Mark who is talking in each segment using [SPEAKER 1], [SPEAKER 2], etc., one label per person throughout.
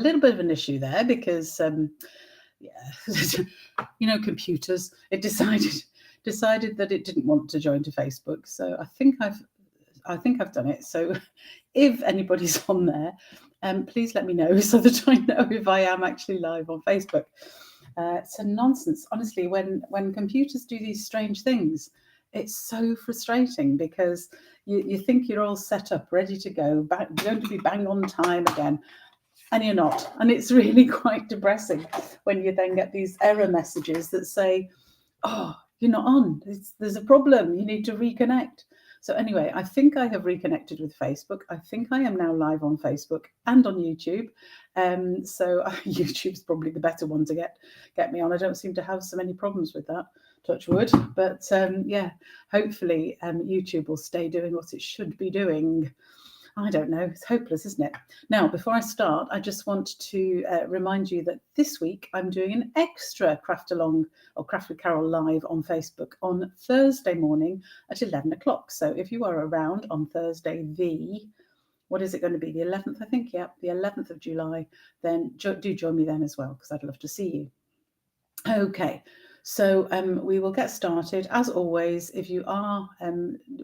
[SPEAKER 1] little bit of an issue there because, computers. It decided that it didn't want to join to Facebook. So I think I've done it. So if anybody's on there, please let me know so that I know if I am actually live on Facebook. It's a nonsense, honestly. When computers do these strange things, it's so frustrating because you think you're all set up, ready to go, going to be bang on time again, and you're not. And it's really quite depressing when you then get these error messages that say, oh, you're not on. There's a problem. You need to reconnect. So anyway, I think I have reconnected with Facebook. I think I am now live on Facebook and on YouTube. So YouTube's probably the better one to get me on. I don't seem to have so many problems with that, touch wood. But hopefully YouTube will stay doing what it should be doing. I don't know. It's hopeless, isn't it? Now, before I start, I just want to remind you that this week I'm doing an extra Craftalong or Craft with Carol live on Facebook on Thursday morning at 11 o'clock. So if you are around on Thursday, what is it going to be? The 11th, I think. Yeah, the 11th of July. Then do join me then as well, because I'd love to see you. Okay. So we will get started. As always, if you are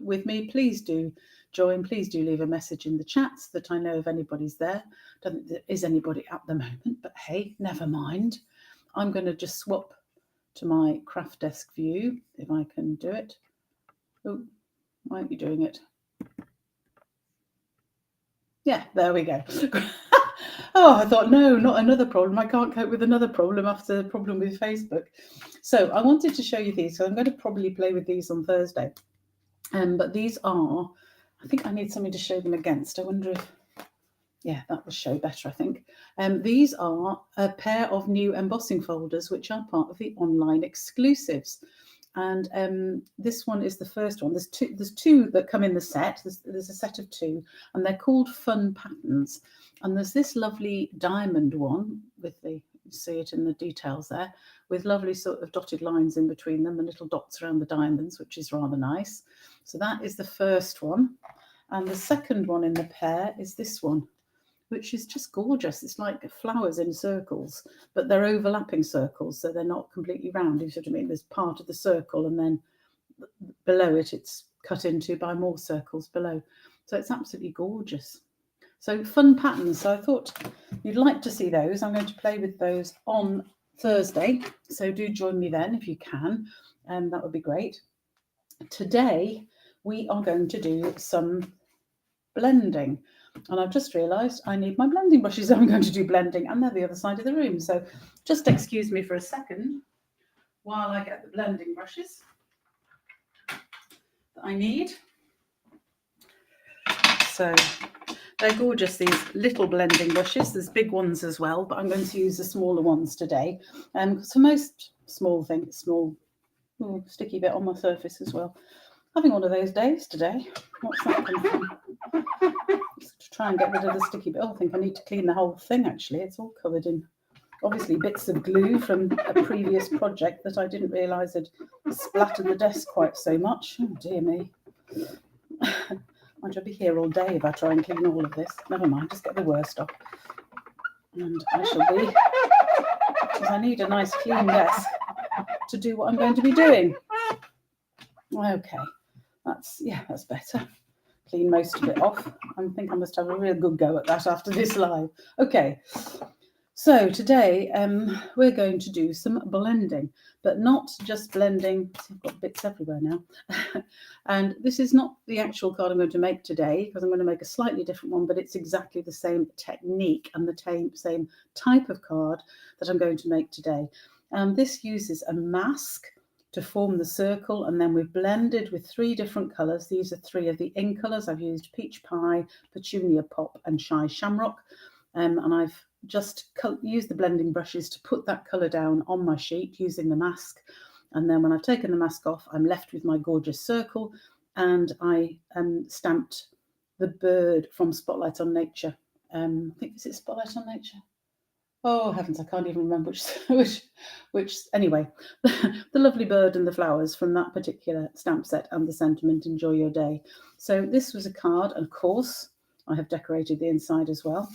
[SPEAKER 1] with me, please do join. Please do leave a message in the chats that I know if anybody's there. Don't think there is anybody at the moment, but hey, never mind. I'm going to just swap to my craft desk view if I can do it. Oh, why aren't you doing it? Yeah, there we go. Oh, I thought, no, not another problem. I can't cope with another problem after the problem with Facebook. So I wanted to show you these. So I'm going to probably play with these on Thursday. But these are, I think I need something to show them against. I wonder if, yeah, that will show better, I think. These are a pair of new embossing folders, which are part of the online exclusives. And this one is the first one. There's two that come in the set. There's a set of two, and they're called Fun Patterns. And there's this lovely diamond one with you see it in the details there, with lovely sort of dotted lines in between them and little dots around the diamonds, which is rather nice. So that is the first one. And the second one in the pair is this one, which is just gorgeous. It's like flowers in circles, but they're overlapping circles, so they're not completely round. You see what I mean? There's part of the circle, and then below it, it's cut into by more circles below. So it's absolutely gorgeous. So Fun Patterns. So I thought you'd like to see those. I'm going to play with those on Thursday. So do join me then if you can. That would be great. Today, we are going to do some blending. And I've just realised I need my blending brushes. I'm going to do blending, and they're the other side of the room. So just excuse me for a second while I get the blending brushes that I need. So they're gorgeous, these little blending brushes. There's big ones as well, but I'm going to use the smaller ones today. So most small things, sticky bit on my surface as well. Having one of those days today. What's that come from? To try and get rid of the sticky bit. Oh, I think I need to clean the whole thing, actually. It's all covered in, obviously, bits of glue from a previous project that I didn't realise had splattered the desk quite so much. Oh, dear me. I'll be here all day if I try and clean all of this. Never mind, just get the worst off. And I shall be, because I need a nice clean desk to do what I'm going to be doing. Okay, that's better. Clean most of it off. I think I must have a real good go at that after this live. Okay, so today we're going to do some blending, but not just blending. I've got bits everywhere now. And this is not the actual card I'm going to make today, because I'm going to make a slightly different one, but it's exactly the same technique and the same type of card that I'm going to make today. This uses a mask to form the circle, and then we've blended with 3 different colours. These are 3 of the ink colours. I've used Peach Pie, Petunia Pop and Shy Shamrock, and I've just used the blending brushes to put that colour down on my sheet using the mask. And then when I've taken the mask off, I'm left with my gorgeous circle, and I stamped the bird from Spotlight on Nature. I think, is it Spotlight on Nature? Oh heavens, I can't even remember which. Anyway, the lovely bird and the flowers from that particular stamp set, and the sentiment, enjoy your day. So this was a card, and of course I have decorated the inside as well.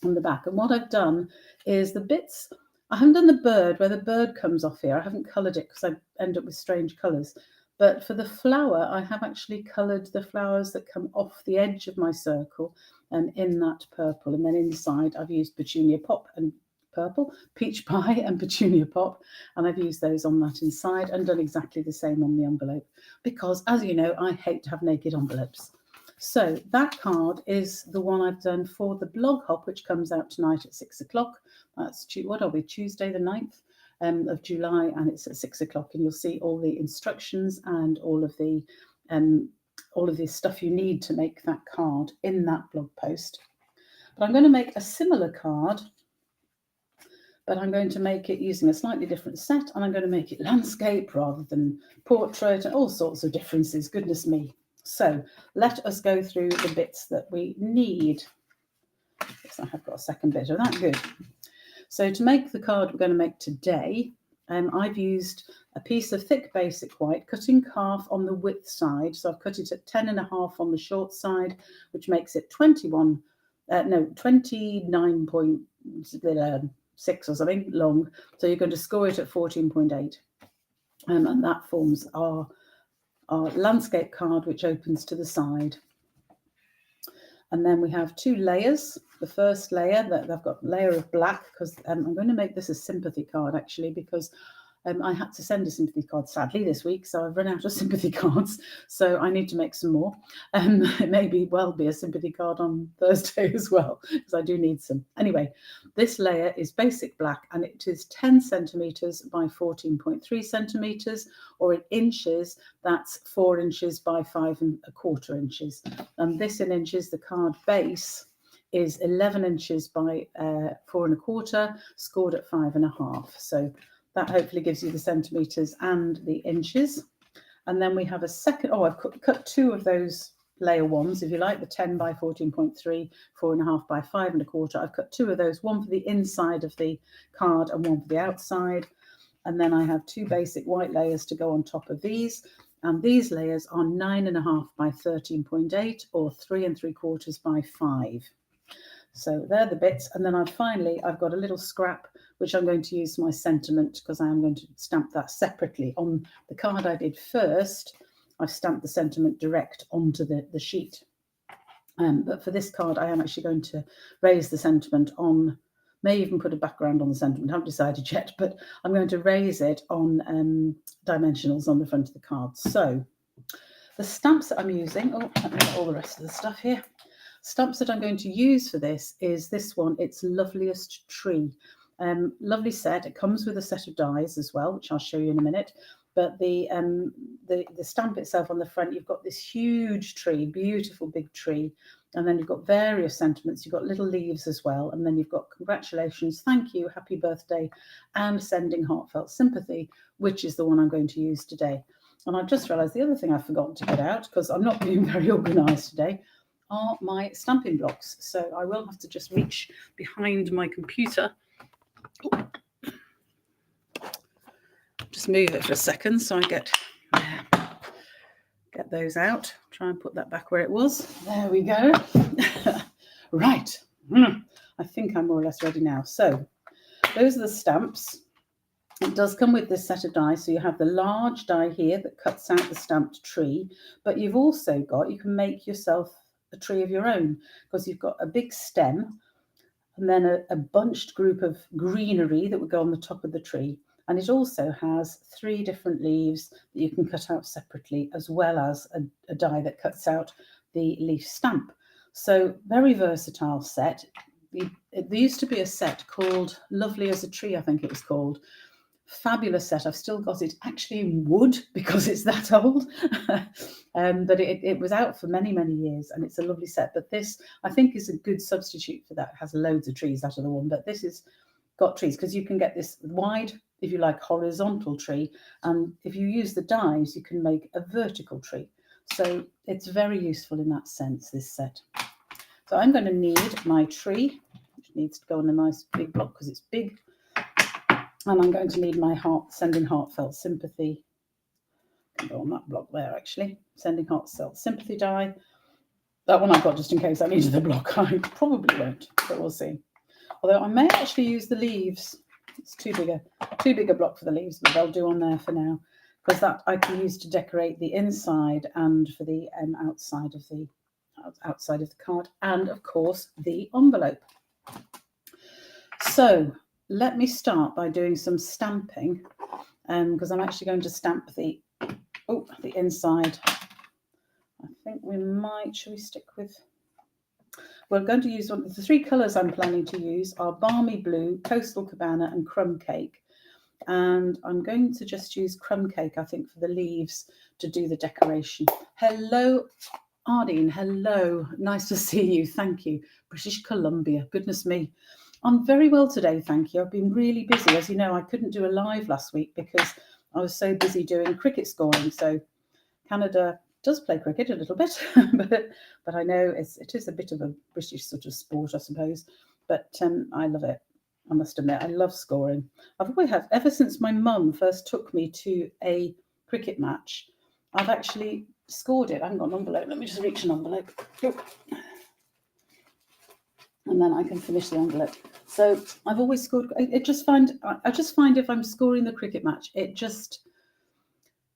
[SPEAKER 1] on the back. And what I've done is the bits, I haven't done the bird, where the bird comes off here. I haven't coloured it because I end up with strange colours. But for the flower, I have actually coloured the flowers that come off the edge of my circle in that purple. And then inside I've used Petunia Pop and purple, Peach Pie and Petunia Pop. And I've used those on that inside and done exactly the same on the envelope. Because, as you know, I hate to have naked envelopes. So that card is the one I've done for the blog hop, which comes out tonight at 6 o'clock. That's, what are we, Tuesday the 9th of July, and it's at 6 o'clock, and you'll see all the instructions and all of the stuff you need to make that card in that blog post. But I'm going to make a similar card, but I'm going to make it using a slightly different set, and I'm going to make it landscape rather than portrait, and all sorts of differences, goodness me. So let us go through the bits that we need. Yes, I have got a second bit of that, good. So to make the card we're going to make today, I've used a piece of thick basic white, cut in half on the width side. So I've cut it at 10.5 on the short side, which makes it 29.6 or something long. So you're going to score it at 14.8. And that forms our landscape card, which opens to the side. And then we have 2 layers. The first layer, that I've got a layer of black, because I'm going to make this a sympathy card actually, because I had to send a sympathy card sadly this week, so I've run out of sympathy cards, so I need to make some more. It may be a sympathy card on Thursday as well, because I do need some. Anyway, this layer is basic black, and it is 10 centimetres by 14.3 centimetres, or in inches, that's 4 inches by 5.25 inches. And this in inches, the card base is 11 inches by 4.25, scored at 5.5. So that hopefully gives you the centimetres and the inches. And then we have a second, I've cut 2 of those layer ones, if you like, the 10 by 14.3, 4.5 by 5.25. I've cut 2 of those, one for the inside of the card and one for the outside. And then I have 2 basic white layers to go on top of these. And these layers are 9.5 by 13.8 or 3.75 by 5. So they're the bits. And then I've got a little scrap, which I'm going to use for my sentiment, because I am going to stamp that separately. On the card I did first, I've stamped the sentiment direct onto the sheet. But for this card, I am actually going to raise the sentiment on, may even put a background on the sentiment, I haven't decided yet, but I'm going to raise it on dimensionals on the front of the card. So the stamps that I'm using, let me get all the rest of the stuff here. Stamps that I'm going to use for this is this one. It's Loveliest Tree. Lovely set. It comes with a set of dies as well, which I'll show you in a minute. But the stamp itself on the front, you've got this huge tree, beautiful big tree, and then you've got various sentiments. You've got little leaves as well, and then you've got congratulations, thank you, happy birthday, and sending heartfelt sympathy, which is the one I'm going to use today. And I've just realised the other thing I've forgotten to get out, because I'm not being very organised today, are my stamping blocks. So I will have to just reach behind my computer. Just move it for a second so I get those out. Try and put that back where it was. There we go. Right. I think I'm more or less ready now. So those are the stamps. It does come with this set of die. So you have the large die here that cuts out the stamped tree, but you've also got, you can make yourself a tree of your own, because you've got a big stem and then a bunched group of greenery that would go on the top of the tree. And it also has 3 different leaves that you can cut out separately, as well as a die that cuts out the leaf stamp. So very versatile set. There used to be a set called Lovely as a Tree, I think it was called. Fabulous set. I've still got it actually in wood because it's that old. But it was out for many, many years, and it's a lovely set. But this, I think, is a good substitute for that. It has loads of trees, that other one. But this has got trees, because you can get this wide, if you like, horizontal tree. And if you use the dies, you can make a vertical tree. So it's very useful in that sense, this set. So I'm going to need my tree, which needs to go on a nice big block because it's big. And I'm going to need my sending heartfelt sympathy. Can go on that block there, actually. Sending heartfelt sympathy die. That one I've got just in case I needed the block. I probably won't, but we'll see. Although I may actually use the leaves. It's too big a block for the leaves, but they'll do on there for now, because that I can use to decorate the inside and for the outside of the card, and of course the envelope. So let me start by doing some stamping, because I'm actually going to stamp the inside. I think we might, shall we stick with, we're going to use the 3 colours I'm planning to use are Balmy Blue, Coastal Cabana and Crumb Cake. And I'm going to just use Crumb Cake, I think, for the leaves to do the decoration. Hello, Ardine. Hello. Nice to see you. Thank you. British Columbia. Goodness me. I'm very well today, thank you. I've been really busy. As you know, I couldn't do a live last week because I was so busy doing cricket scoring. So Canada does play cricket a little bit, but I know it is a bit of a British sort of sport, I suppose. But I love it. I must admit, I love scoring. I've always had, ever since my mum first took me to a cricket match, I've actually scored it. I haven't got an envelope. Let me just reach an envelope. And then I can finish the envelope. So I've always scored. I just find if I'm scoring the cricket match,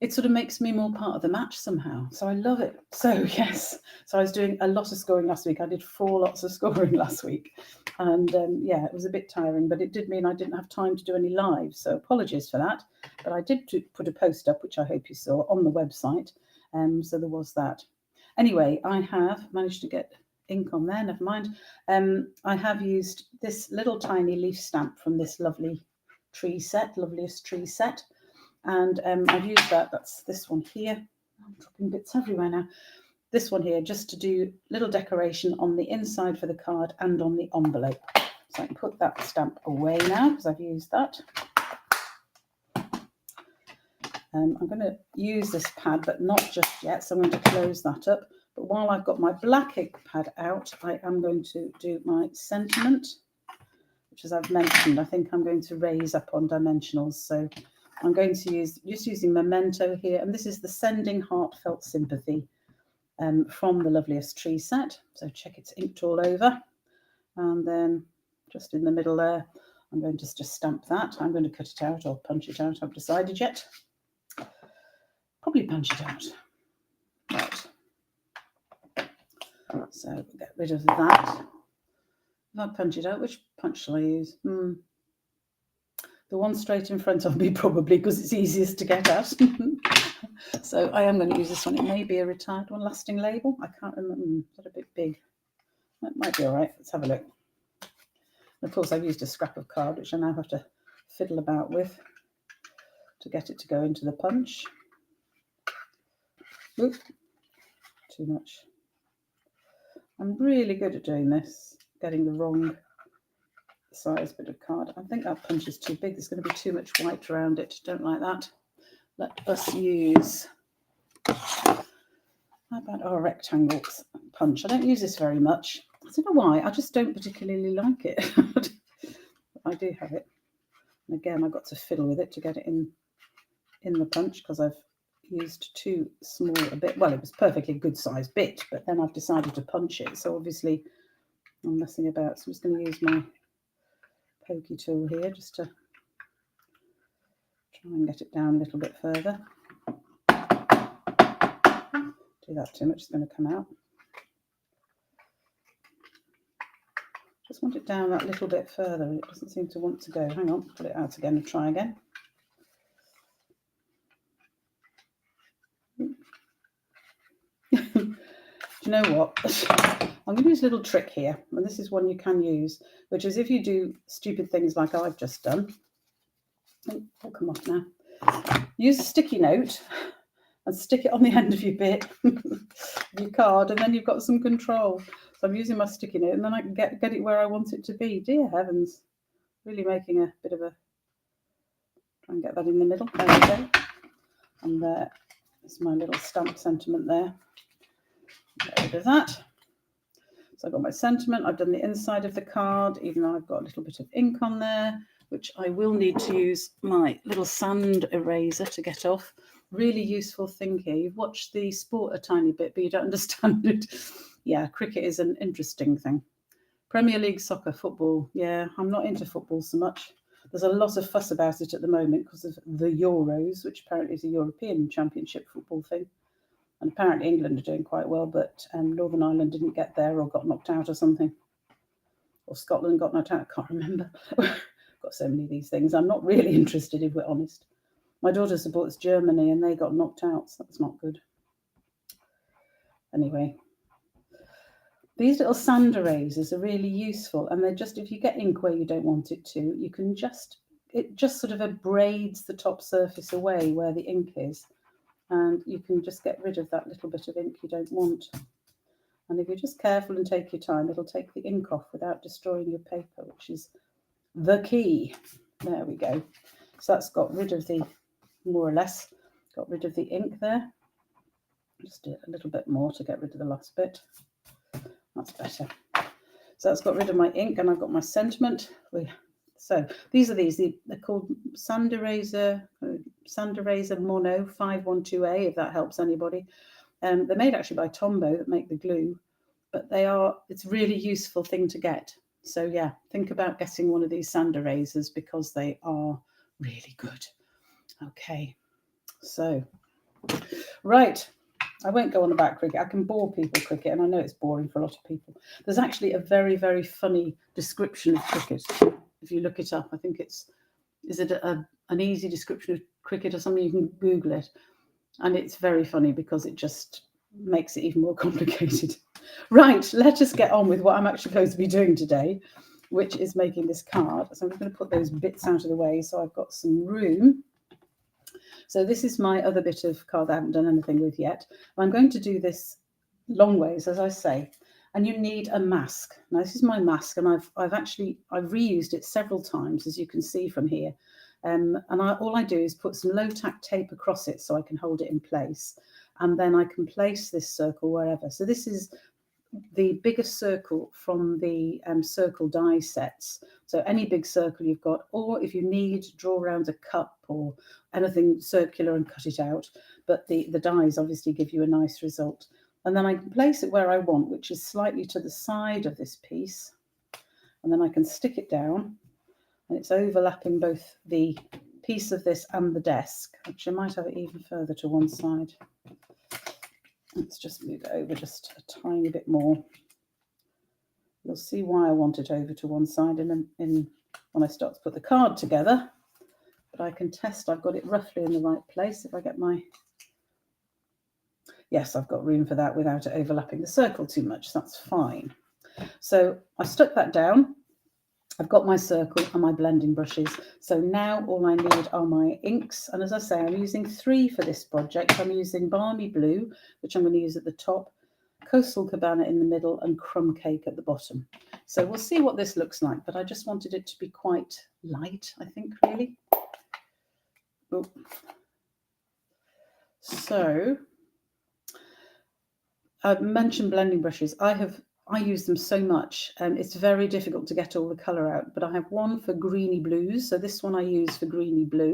[SPEAKER 1] it sort of makes me more part of the match somehow. So I love it. So yes, so I was doing a lot of scoring last week. I did 4 lots of scoring last week. And yeah, it was a bit tiring, but it did mean I didn't have time to do any live. So apologies for that. But I did put a post up, which I hope you saw, on the website. So there was that. Anyway, I have managed to get ink on there, never mind. I have used this little tiny leaf stamp from this lovely tree set, Loveliest Tree set. And I've used that's this one here. I'm dropping bits everywhere now. This one here, just to do little decoration on the inside for the card and on the envelope. So I can put that stamp away now because I've used that. I'm going to use this pad, but not just yet. So I'm going to close that up. But while I've got my black ink pad out, I am going to do my sentiment, which, as I've mentioned, I think I'm going to raise up on dimensionals. So I'm going to using Memento here, and this is the Sending Heartfelt Sympathy from the Loveliest Tree set. So check it's inked all over. And then just in the middle there, I'm going to just stamp that. I'm going to cut it out or punch it out. I haven't decided yet. Probably punch it out. Right. So get rid of that. If I punch it out, which punch shall I use? The one straight in front of me, probably, because it's easiest to get at. So I am going to use this one. It may be a retired one, Lasting Label. I can't remember. Is that a bit big? That might be all right. Let's have a look. And of course, I've used a scrap of card, which I now have to fiddle about with to get it to go into the punch. Oop, too much. I'm really good at doing this, getting the wrong size bit of card. I think that punch is too big. There's going to be too much white around it. Don't like that. Let us use, how about our rectangle punch? I don't use this very much. I don't know why. I just don't particularly like it. I do have it. And again, I've got to fiddle with it to get it in the punch because I've used too small a bit. Well, it was perfectly good size bit, but then I've decided to punch it. So obviously I'm messing about. So I'm just going to use my pokey tool here just to try and get it down a little bit further. Do that too much, it's going to come out. Just want it down that little bit further. It doesn't seem to want to go. Hang on, pull it out again and try again. Do you know what? I'm going to use a little trick here, and this is one you can use, which is if you do stupid things like I've just done. Oh, come off now. Use a sticky note and stick it on the end of your bit, your card, and then you've got some control. So I'm using my sticky note, and then I can get it where I want it to be. Dear heavens, really making a bit of a, try and get that in the middle. There we go. And there's my little stamp sentiment there. Get rid of that. So I've got my sentiment. I've done the inside of the card, even though I've got a little bit of ink on there, which I will need to use my little sand eraser to get off. Really useful thing here. You've watched the sport a tiny bit, but you don't understand it. Yeah, cricket is an interesting thing. Premier League soccer, football. Yeah, I'm not into football so much. There's a lot of fuss about it at the moment because of the Euros, which apparently is a European Championship football thing. And apparently England are doing quite well, but Northern Ireland didn't get there or got knocked out or something. Or Scotland got knocked out, I can't remember. Got so many of these things. I'm not really interested, if we're honest. My daughter supports Germany and they got knocked out, so that's not good. Anyway, these little sand erasers are really useful, and they're just, if you get ink where you don't want it to, you can it just sort of abrades the top surface away where the ink is, and you can just get rid of that little bit of ink you don't want. And if you're just careful and take your time, it'll take the ink off without destroying your paper, which is the key. There we go. So that's got rid of the, more or less, got rid of the ink there. Just do it a little bit more to get rid of the last bit. That's better. So that's got rid of my ink, and I've got my sentiment. So these are they're called Sand Eraser Mono 512A, if that helps anybody. They're made actually by Tombow that make the glue, but it's a really useful thing to get. So yeah, think about getting one of these sand erasers because they are really good. Okay, so right. I won't go on about cricket. I can bore people cricket, and I know it's boring for a lot of people. There's actually a very, very funny description of cricket. If you look it up, I think is it an easy description of cricket or something? You can Google it. And it's very funny because it just makes it even more complicated. Right, let us get on with what I'm actually supposed to be doing today, which is making this card. So I'm just going to put those bits out of the way so I've got some room. So this is my other bit of card I haven't done anything with yet. I'm going to do this long ways, as I say, and you need a mask. Now this is my mask, and I've reused it several times, as you can see from here. All I do is put some low tack tape across it so I can hold it in place, and then I can place this circle wherever. So this is the biggest circle from the circle die sets. So any big circle you've got, or if you need, draw around a cup or anything circular and cut it out. But the dies obviously give you a nice result. And then I can place it where I want, which is slightly to the side of this piece. And then I can stick it down, and it's overlapping both the piece of this and the desk. Actually, I might have it even further to one side. Let's just move it over just a tiny bit more. You'll see why I want it over to one side when I start to put the card together. But I can test I've got it roughly in the right place if I get my... Yes, I've got room for that without it overlapping the circle too much. That's fine. So I stuck that down. I've got my circle and my blending brushes. So now all I need are my inks. And as I say, I'm using 3 for this project. I'm using Balmy Blue, which I'm going to use at the top, Coastal Cabana in the middle, and Crumb Cake at the bottom. So we'll see what this looks like, but I just wanted it to be quite light, I think, really. Oh. So I mentioned blending brushes. I use them so much, and it's very difficult to get all the colour out, but I have one for greeny blues. So this one I use for greeny blue.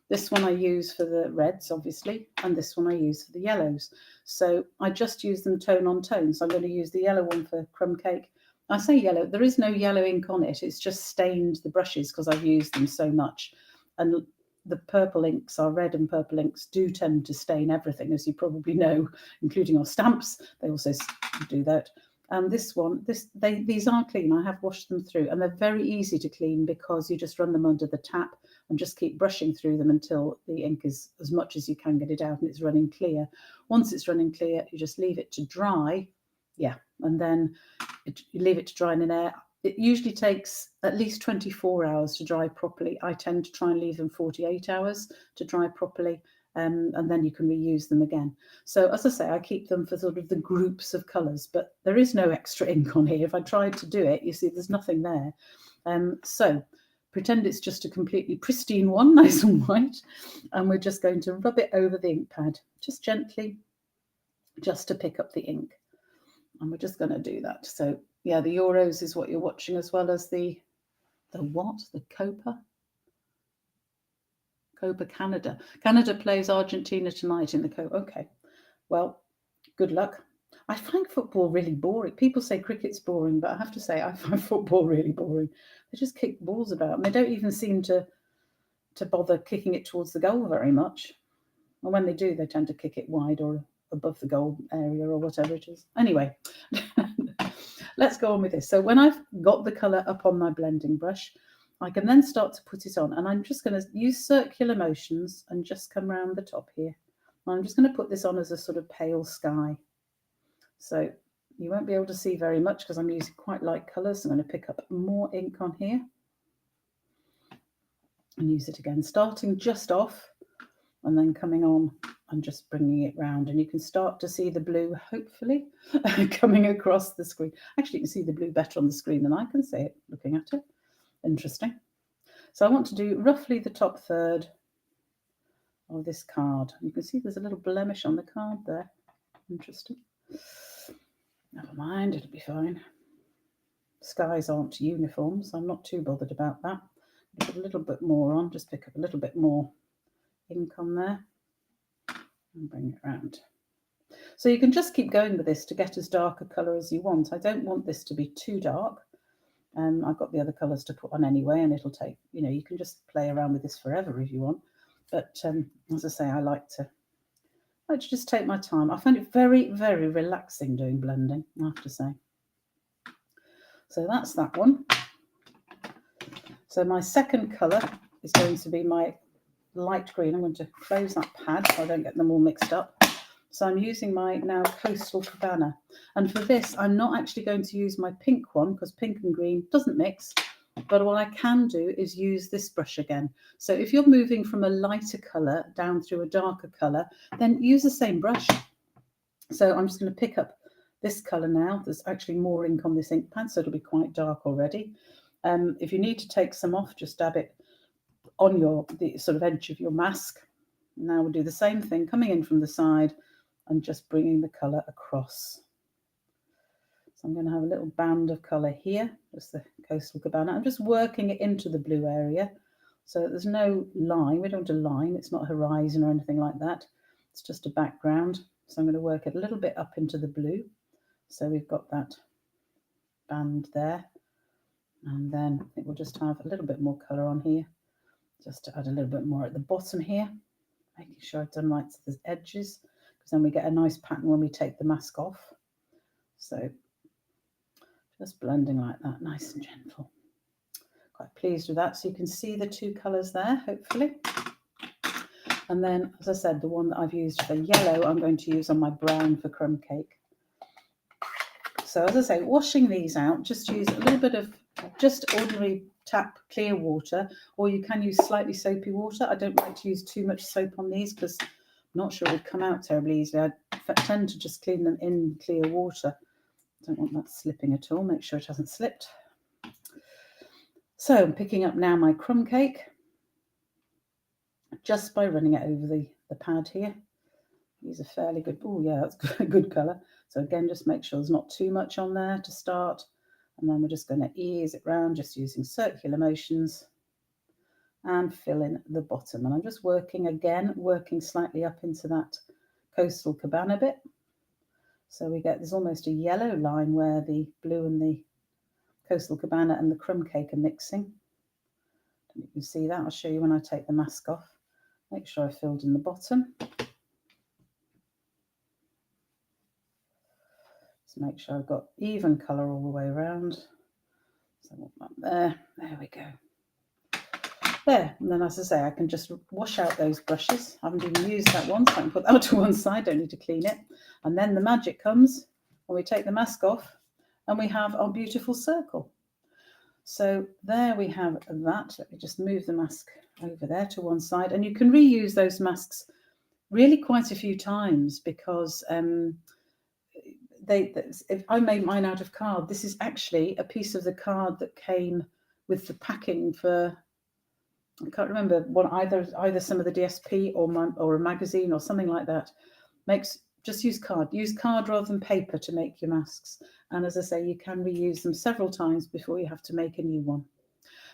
[SPEAKER 1] This one I use for the reds, obviously, and this one I use for the yellows. So I just use them tone on tone. So I'm going to use the yellow one for Crumb Cake. I say yellow, there is no yellow ink on it. It's just stained the brushes because I've used them so much. And the purple inks, our red and purple inks, do tend to stain everything, as you probably know, including our stamps. They also do that. And this one, these are clean. I have washed them through, and they're very easy to clean because you just run them under the tap and just keep brushing through them until the ink is as much as you can get it out and it's running clear. Once it's running clear, you just leave it to dry. Yeah, and then you leave it to dry in an air. It usually takes at least 24 hours to dry properly. I tend to try and leave them 48 hours to dry properly. And then you can reuse them again. So as I say, I keep them for sort of the groups of colours, but there is no extra ink on here. If I tried to do it, you see there's nothing there. So pretend it's just a completely pristine one, nice and white, and we're just going to rub it over the ink pad, just gently, just to pick up the ink. And we're just going to do that. So yeah, the Euros is what you're watching, as well as the what? The Copa Canada. Canada plays Argentina tonight in the Copa. Okay, well, good luck. I find football really boring. People say cricket's boring, but I have to say I find football really boring. They just kick balls about, and they don't even seem to bother kicking it towards the goal very much. And when they do, they tend to kick it wide or above the goal area or whatever it is. Anyway, let's go on with this. So when I've got the colour up on my blending brush, I can then start to put it on, and I'm just going to use circular motions and just come around the top here. I'm just going to put this on as a sort of pale sky. So you won't be able to see very much because I'm using quite light colours. So I'm going to pick up more ink on here and use it again, starting just off and then coming on and just bringing it round. And you can start to see the blue, hopefully, coming across the screen. Actually, you can see the blue better on the screen than I can see it looking at it. Interesting. So I want to do roughly the top third of this card. You can see there's a little blemish on the card there. Interesting. Never mind, it'll be fine. Skies aren't uniform, so I'm not too bothered about that. Put a little bit more on, just pick up a little bit more ink on there and bring it around. So you can just keep going with this to get as dark a colour as you want. I don't want this to be too dark. I've got the other colours to put on anyway, and it'll take, you can just play around with this forever if you want. But as I say, I like to just take my time. I find it very, very relaxing doing blending, I have to say. So that's that one. So my second colour is going to be my light green. I'm going to close that pad so I don't get them all mixed up. So I'm using my now Coastal Cabana. And for this, I'm not actually going to use my pink one because pink and green doesn't mix. But what I can do is use this brush again. So if you're moving from a lighter colour down through a darker colour, then use the same brush. So I'm just going to pick up this colour now. There's actually more ink on this ink pad, so it'll be quite dark already. If you need to take some off, just dab it on the sort of edge of your mask. Now we'll do the same thing, coming in from the side and just bringing the colour across. So I'm going to have a little band of colour here, just the Coastal Cabana. I'm just working it into the blue area so that there's no line. We don't want a line, it's not a horizon or anything like that. It's just a background. So I'm going to work it a little bit up into the blue. So we've got that band there. And then I think we'll just have a little bit more colour on here, just to add a little bit more at the bottom here, making sure I've done right to the edges, because then we get a nice pattern when we take the mask off. So just blending like that, nice and gentle. Quite pleased with that. So you can see the two colours there, hopefully. And then, as I said, the one that I've used for yellow, I'm going to use on my brown for crumb cake. So as I say, washing these out, just use a little bit of just ordinary tap clear water, or you can use slightly soapy water. I don't like to use too much soap on these because I'm not sure it would come out terribly easily. I tend to just clean them in clear water. Don't want that slipping at all. Make sure it hasn't slipped. So I'm picking up now my crumb cake just by running it over the pad here. These are fairly good. Oh yeah, that's a good colour. So again, just make sure there's not too much on there to start. And then we're just going to ease it round, just using circular motions and fill in the bottom. And I'm just working slightly up into that Coastal Cabana bit. So we get, there's almost a yellow line where the blue and the Coastal Cabana and the crumb cake are mixing. You can see that. I'll show you when I take the mask off. Make sure I filled in the bottom. Make sure I've got even colour all the way around. So there we go. There, and then as I say, I can just wash out those brushes. I haven't even used that one, so I can put that to one side, don't need to clean it. And then the magic comes when we take the mask off and we have our beautiful circle. So there we have that. Let me just move the mask over there to one side. And you can reuse those masks really quite a few times because if I made mine out of card, this is actually a piece of the card that came with the packing for, I can't remember, one either some of the DSP or a magazine or something like that. Just use card rather than paper to make your masks. And as I say, you can reuse them several times before you have to make a new one.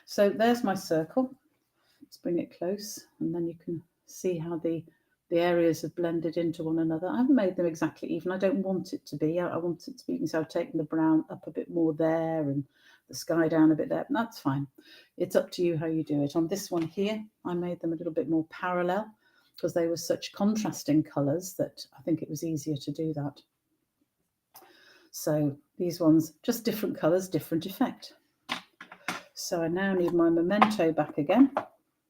[SPEAKER 1] So there's my circle. Let's bring it close, and then you can see how the the areas have blended into one another. I haven't made them exactly even. I don't want it to be. I want it to be, so I've taken the brown up a bit more there and the sky down a bit there. That's fine. It's up to you how you do it. On this one here, I made them a little bit more parallel because they were such contrasting colours that I think it was easier to do that. So these ones, just different colours, different effect. So I now need my memento back again,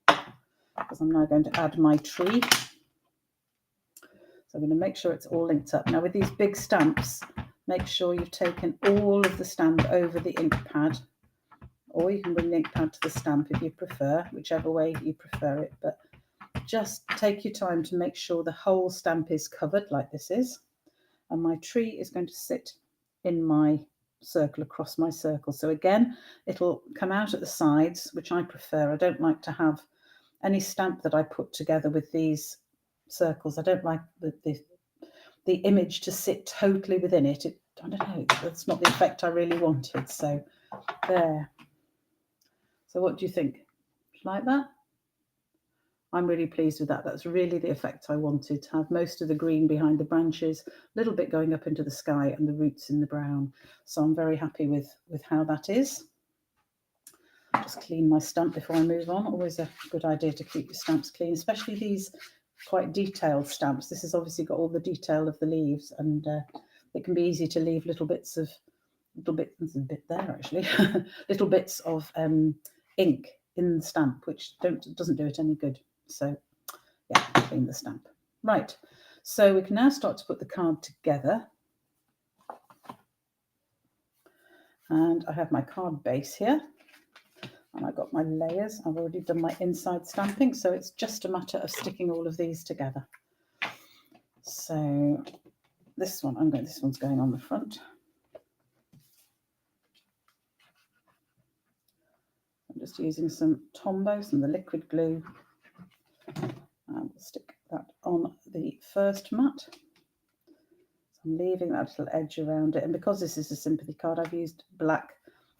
[SPEAKER 1] because I'm now going to add my tree. So I'm going to make sure it's all linked up. Now with these big stamps, make sure you've taken all of the stamp over the ink pad, or you can bring the ink pad to the stamp if you prefer, whichever way you prefer it. But just take your time to make sure the whole stamp is covered like this is. And my tree is going to sit in my circle, across my circle. So again, it'll come out at the sides, which I prefer. I don't like to have any stamp that I put together with these circles. I don't like the image to sit totally within it. I don't know, that's not the effect I really wanted. So there. So what do you think? Like that? I'm really pleased with that. That's really the effect I wanted, to have most of the green behind the branches, a little bit going up into the sky and the roots in the brown. So I'm very happy with how that is. Just clean my stamp before I move on. Always a good idea to keep your stamps clean, especially these quite detailed stamps. This has obviously got all the detail of the leaves, and it can be easy to leave little bits of, there's a bit there actually, little bits of ink in the stamp, which doesn't do it any good. So yeah, clean the stamp. Right, so we can now start to put the card together. And I have my card base here. And I've got my layers. I've already done my inside stamping, so it's just a matter of sticking all of these together. So this one's going on the front. I'm just using some Tombow, some of the liquid glue, and we'll stick that on the first mat. So I'm leaving that little edge around it, and because this is a sympathy card, I've used black,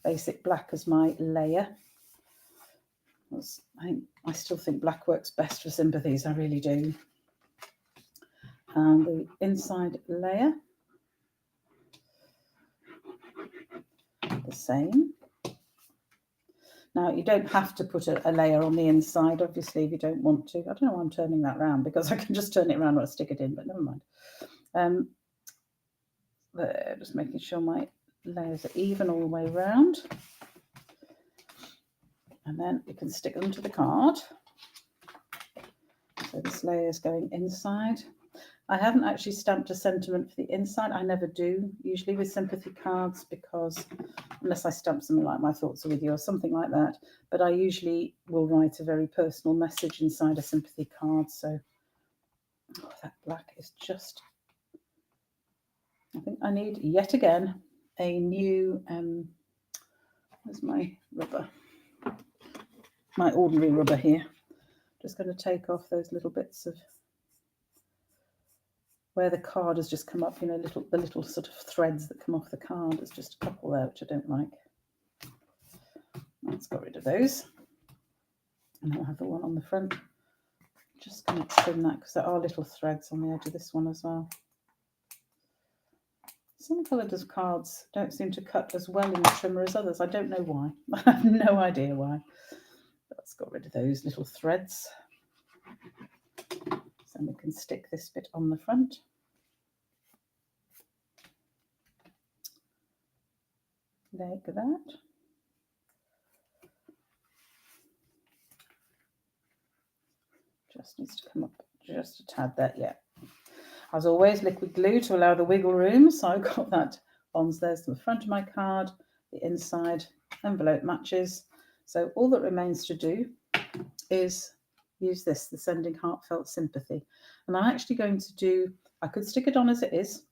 [SPEAKER 1] basic black as my layer. I still think black works best for sympathies, I really do. And the inside layer, the same. Now you don't have to put a layer on the inside, obviously, if you don't want to. I don't know why I'm turning that round, because I can just turn it around when I stick it in, but never mind. There, just making sure my layers are even all the way around. And then you can stick them to the card. So this layer is going inside. I haven't actually stamped a sentiment for the inside. I never do, usually with sympathy cards, because unless I stamp something like "My thoughts are with you" or something like that. But I usually will write a very personal message inside a sympathy card. So that black is just... I think I need, yet again, a new... where's my rubber? My ordinary rubber here. Just going to take off those little bits of where the card has just come up, you know, the little sort of threads that come off the card. There's just a couple there which I don't like. Let's get rid of those. And I'll have the one on the front. Just going to trim that, because there are little threads on the edge of this one as well. Some coloured cards don't seem to cut as well in the trimmer as others. I don't know why. I have no idea why. Let's get rid of those little threads. So we can stick this bit on the front. Like that. Just needs to come up just a tad there, yeah. As always, liquid glue to allow the wiggle room. So I've got that on. There's the front of my card, the inside envelope matches. So all that remains to do is use this, the Sending Heartfelt Sympathy. And I'm actually going to do, I could stick it on as it is,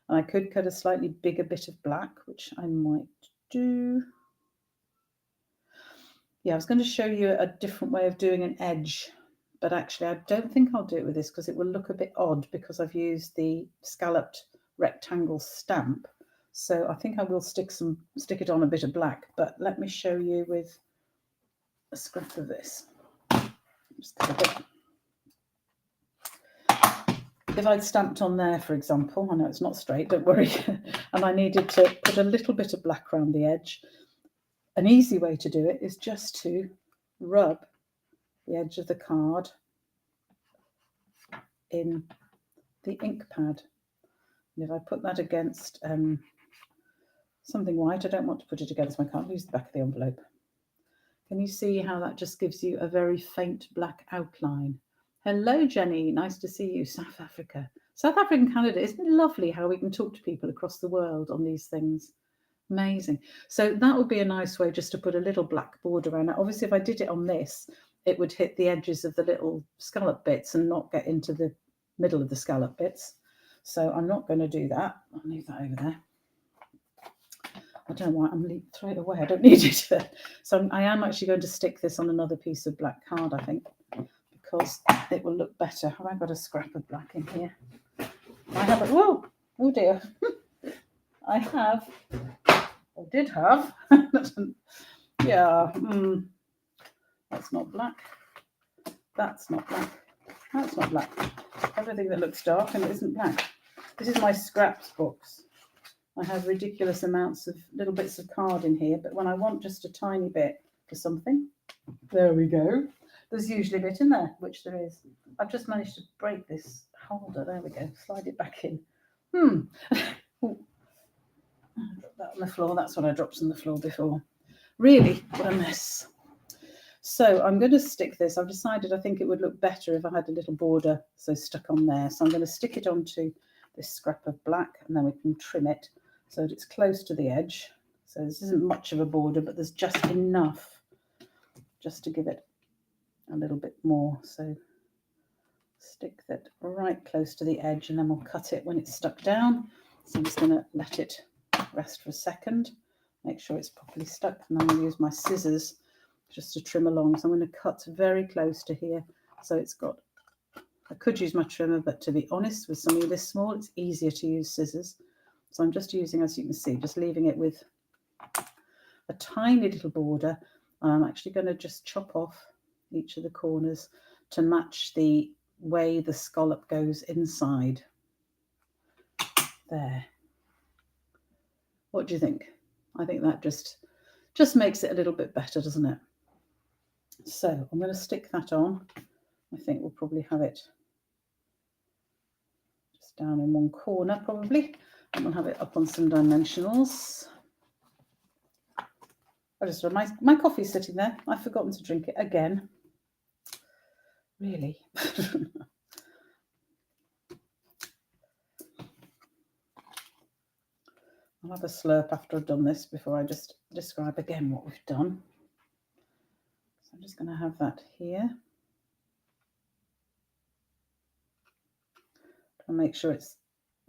[SPEAKER 1] and I could cut a slightly bigger bit of black, which I might do. Yeah, I was going to show you a different way of doing an edge, but actually I don't think I'll do it with this, because it will look a bit odd, because I've used the scalloped rectangle stamp. So I think I will stick it on a bit of black, but let me show you with a scrap of this. Just cut a bit. if I'd stamped on there, for example, I know it's not straight, don't worry, and I needed to put a little bit of black around the edge, an easy way to do it is just to rub the edge of the card in the ink pad. And if I put that against something white, I don't want to put it against my card, use the back of the envelope. Can you see how that just gives you a very faint black outline? Hello, Jenny. Nice to see you. South Africa. South Africa and Canada. Isn't it lovely how we can talk to people across the world on these things? Amazing. So that would be a nice way just to put a little black border around it. Obviously, if I did it on this, it would hit the edges of the little scallop bits and not get into the middle of the scallop bits. So I'm not going to do that. I'll leave that over there. I don't know why I'm leaving, throw it away. I don't need it. So I am actually going to stick this on another piece of black card, I think, because it will look better. Have I got a scrap of black in here? I have it. Whoa! Oh dear. I have. I did have. Yeah. That's not black. That's not black. That's not black. Everything that looks dark and it isn't black. This is my scraps box. I have ridiculous amounts of little bits of card in here, but when I want just a tiny bit for something, there we go. There's usually a bit in there, which there is. I've just managed to break this holder. There we go. Slide it back in. Drop that on the floor. That's what I dropped on the floor before. Really, what a mess. So I'm going to stick this. I've decided I think it would look better if I had a little border so stuck on there. So I'm going to stick it onto this scrap of black, and then we can trim it so that it's close to the edge. So this isn't much of a border, but there's just enough just to give it a little bit more. So stick that right close to the edge, and then we'll cut it when it's stuck down. So I'm just going to let it rest for a second, make sure it's properly stuck, and then I'm going to use my scissors just to trim along. So I'm going to cut very close to here. So it's got, I could use my trimmer, but to be honest, with something this small, it's easier to use scissors. So I'm just using, as you can see, just leaving it with a tiny little border. And I'm actually going to just chop off each of the corners to match the way the scallop goes inside. There. What do you think? I think that just makes it a little bit better, doesn't it? So I'm going to stick that on. I think we'll probably have it just down in one corner probably, and we'll have it up on some dimensionals. I just realized my coffee's sitting there. I've forgotten to drink it again. Really? I'll have a slurp after I've done this before I just describe again what we've done. So I'm just going to have that here. And make sure it's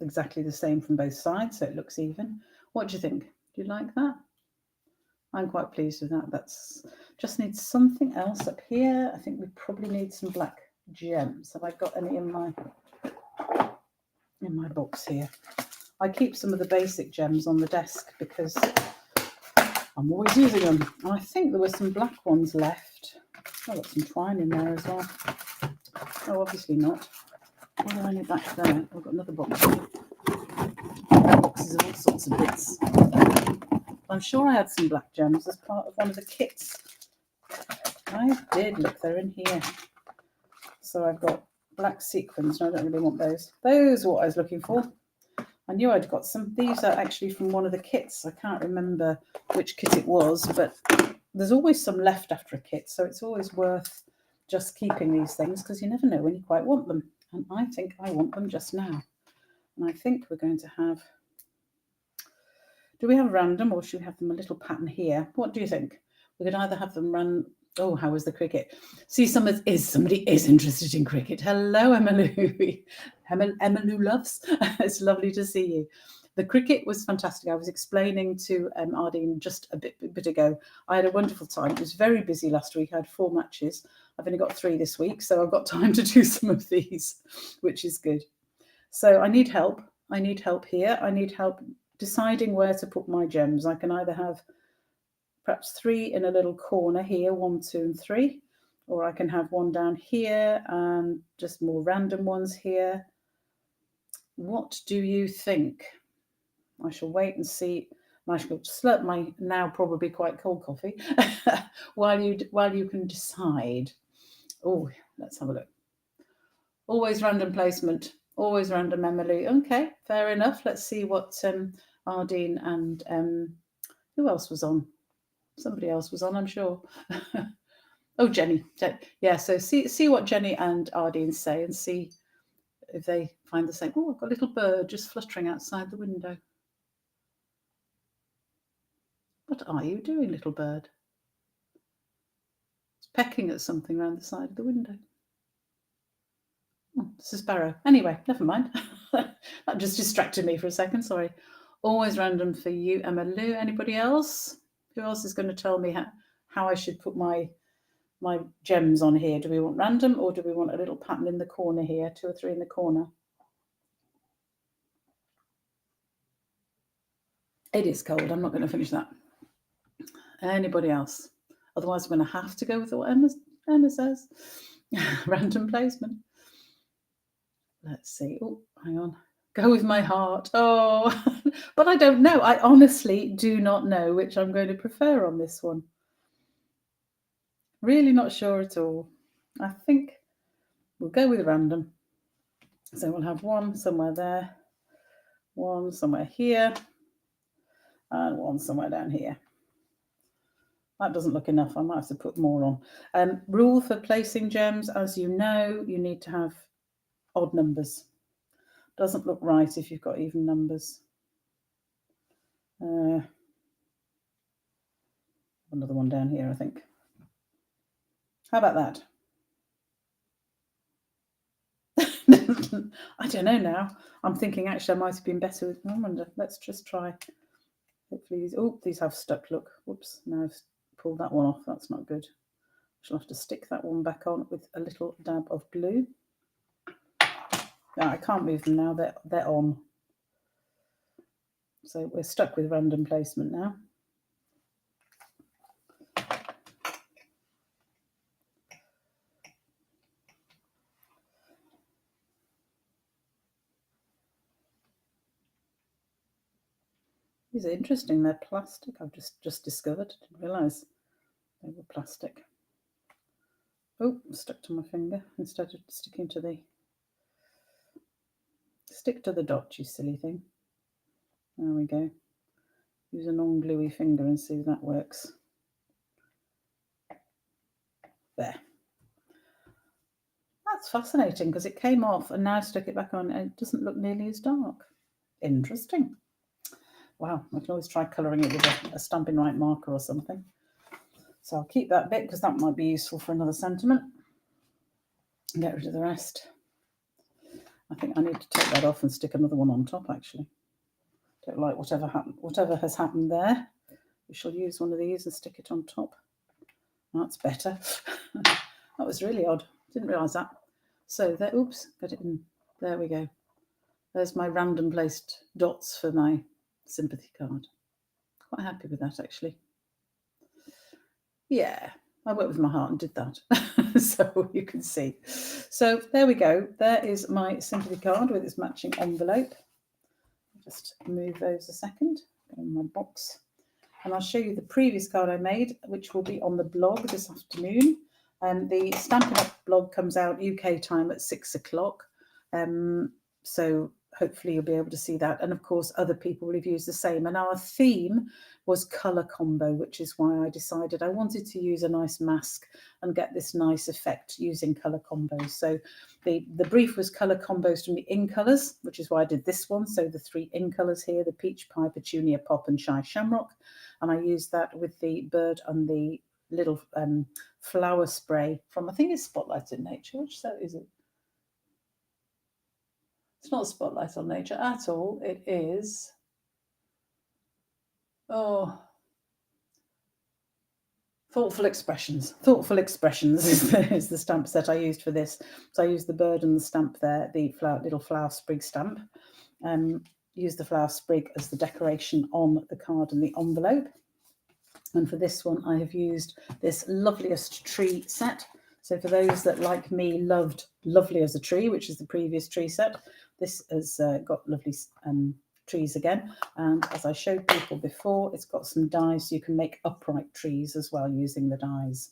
[SPEAKER 1] exactly the same from both sides so it looks even. What do you think? Do you like that? I'm quite pleased with that. That's just needs something else up here. I think we probably need some black gems. Have I got any in my box here? I keep some of the basic gems on the desk because I'm always using them. And I think there were some black ones left. I've got some twine in there as well. Oh, obviously not. What do I need back there? I've got another box. Boxes of all sorts of bits. I'm sure I had some black gems as part of one of the kits. I did, look, they're in here. So I've got black sequins. No, I don't really want those. Those are what I was looking for. I knew I'd got some. These are actually from one of the kits. I can't remember which kit it was, but there's always some left after a kit. So it's always worth just keeping these things because you never know when you quite want them. And I think I want them just now. And I think we're going to have, do we have random or should we have them a little pattern here? What do you think? We could either have them run, oh, how was the cricket? See, somebody is interested in cricket. Hello, Emmylou. Emmylou loves. It's lovely to see you. The cricket was fantastic. I was explaining to Ardeen just a bit ago. I had a wonderful time. It was very busy last week. I had 4 matches. I've only got 3 this week, so I've got time to do some of these, which is good. So I need help. I need help here. I need help deciding where to put my gems. I can either have perhaps 3 in a little corner here, 1, 2, and 3, or I can have 1 down here and just more random ones here. What do you think? I shall wait and see. I shall slurp my now probably quite cold coffee while you can decide. Oh, let's have a look. Always random placement. Always random Emily. Okay, fair enough. Let's see what Ardeen and who else was on? Somebody else was on, I'm sure. Oh, Jenny. Yeah, so see what Jenny and Ardeen say and see if they find the same. Oh, I've got a little bird just fluttering outside the window. What are you doing, little bird? It's pecking at something around the side of the window. Oh, it's a sparrow. Anyway, never mind. That just distracted me for a second, sorry. Always random for you, Emma Lou. Anybody else? Who else is going to tell me how I should put my gems on here? Do we want random or do we want a little pattern in the corner here, 2 or 3 in the corner? It is cold. I'm not going to finish that. Anybody else? Otherwise, I'm going to have to go with what Emma says. Random placement. Let's see. Oh, hang on. Go with my heart. Oh, but I don't know. I honestly do not know which I'm going to prefer on this one. Really not sure at all. I think we'll go with random. So we'll have one somewhere there, one somewhere here, and one somewhere down here. That doesn't look enough. I might have to put more on. Rule for placing gems, as you know, you need to have odd numbers. Doesn't look right if you've got even numbers. Another one down here, I think. How about that? I don't know now. I'm thinking actually I might have been better with. I wonder. Let's just try. Hopefully these have stuck. Look. Whoops. Now I've pulled that one off. That's not good. I'll have to stick that one back on with a little dab of glue. No, I can't move them now. They're on. So we're stuck with random placement now. These are interesting. They're plastic. I've just discovered. Didn't realise they were plastic. Oh, stuck to my finger instead of sticking to the. Stick to the dot, you silly thing. There we go. Use a non-gluey finger and see if that works. There. That's fascinating because it came off and now I stuck it back on and it doesn't look nearly as dark. Interesting. Wow, I can always try colouring it with a Stampin' Right marker or something. So I'll keep that bit because that might be useful for another sentiment. And get rid of the rest. I think I need to take that off and stick another one on top, actually. Don't like whatever has happened there. We shall use one of these and stick it on top. That's better. That was really odd. Didn't realise that. So there, oops, got it in. There we go. There's my random placed dots for my sympathy card. Quite happy with that, actually. Yeah, I worked with my heart and did that. So you can see. So there we go. There is my sympathy card with its matching envelope. Just move those a second. Go in my box. And I'll show you the previous card I made, which will be on the blog this afternoon. The Stampin' Up blog comes out UK time at 6 o'clock. So hopefully you'll be able to see that. And of course, other people will have used the same. And our theme was colour combo, which is why I decided I wanted to use a nice mask and get this nice effect using colour combos. So the brief was colour combos from the in colours, which is why I did this one. So the 3 in colours here, the Peach Pie, Petunia, Pop and Shy Shamrock. And I used that with the bird and the little flower spray from, I think it's Spotlight in Nature. Which set is it? It's not Spotlight on Nature at all. It is, Thoughtful Expressions. Thoughtful Expressions is the stamp set I used for this. So I used the bird and the stamp there, the little flower sprig stamp. Use the flower sprig as the decoration on the card and the envelope. And for this one, I have used this Loveliest Tree set. So for those that, like me, loved Lovely as a Tree, which is the previous tree set, This has got lovely trees again, and as I showed people before, it's got some dies, so you can make upright trees as well using the dies,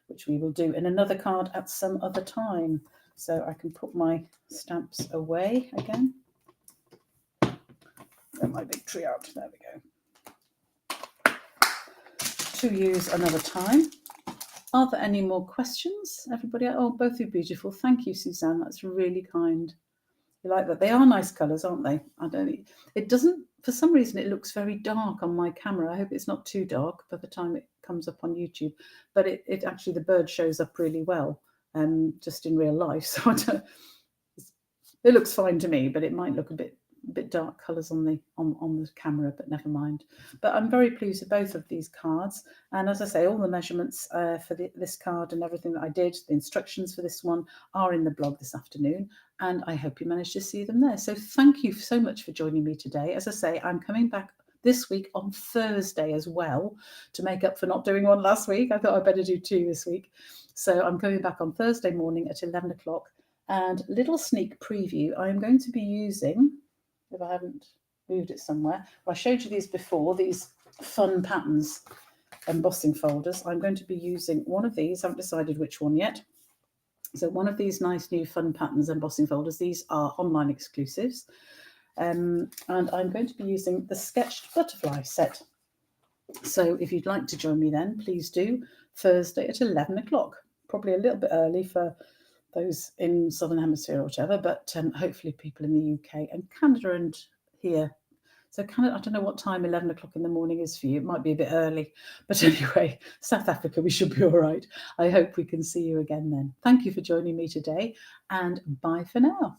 [SPEAKER 1] which we will do in another card at some other time. So I can put my stamps away again. Get my big tree out. There we go. To use another time. Are there any more questions, everybody? Oh, both of you beautiful. Thank you, Suzanne. That's really kind. You like that? They are nice colours, aren't they? It doesn't, for some reason, it looks very dark on my camera. I hope it's not too dark by the time it comes up on YouTube. But it actually, the bird shows up really well, just in real life. So it looks fine to me, but it might look a bit dark colours on the camera, but never mind. But I'm very pleased with both of these cards, and as I say, all the measurements for this card and everything that I did, the instructions for this one, are in the blog this afternoon, and I hope you managed to see them there. So thank you so much for joining me today. As I say, I'm coming back this week on Thursday as well to make up for not doing one last week. I thought I'd better do 2 this week, so I'm coming back on Thursday morning at 11 o'clock. And little sneak preview, I'm going to be using, if I haven't moved it somewhere, I showed you these before, these fun patterns embossing folders. I'm going to be using one of these, I haven't decided which one yet. So one of these nice new fun patterns embossing folders, these are online exclusives. And I'm going to be using the Sketched Butterfly set. So if you'd like to join me then, please do, Thursday at 11 o'clock. Probably a little bit early for those in Southern Hemisphere or whatever, but hopefully people in the UK and Canada and here. So Canada, I don't know what time 11 o'clock in the morning is for you. It might be a bit early, but anyway, South Africa, we should be all right. I hope we can see you again then. Thank you for joining me today, and bye for now.